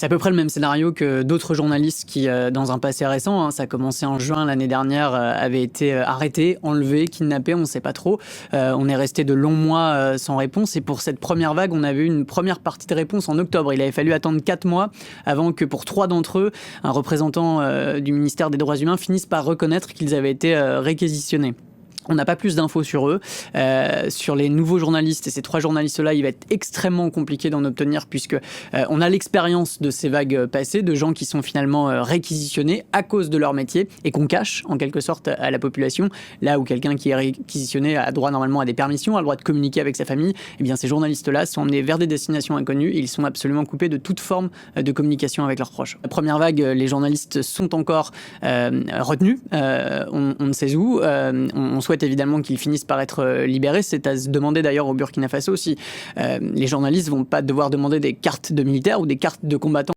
C'est à peu près le même scénario que d'autres journalistes qui, dans un passé récent, hein, ça a commencé en juin l'année dernière, avaient été arrêtés, enlevés, kidnappés, on ne sait pas trop. On est resté de longs mois sans réponse et pour cette première vague, on avait eu une première partie de réponse en octobre. Il avait fallu attendre 4 mois avant que pour 3 d'entre eux, un représentant du ministère des Droits Humains finisse par reconnaître qu'ils avaient été réquisitionnés. On n'a pas plus d'infos sur eux. Sur les nouveaux journalistes, et ces 3 journalistes-là, il va être extrêmement compliqué d'en obtenir puisque on a l'expérience de ces vagues passées, de gens qui sont finalement réquisitionnés à cause de leur métier et qu'on cache en quelque sorte à la population. Là où quelqu'un qui est réquisitionné a droit normalement à des permissions, a le droit de communiquer avec sa famille, eh bien ces journalistes-là sont emmenés vers des destinations inconnues et ils sont absolument coupés de toute forme de communication avec leurs proches. La première vague, les journalistes sont encore retenus, on ne sait où, on souhaite évidemment qu'ils finissent par être libérés. C'est à se demander d'ailleurs au Burkina Faso si les journalistes vont pas devoir demander des cartes de militaires ou des cartes de combattants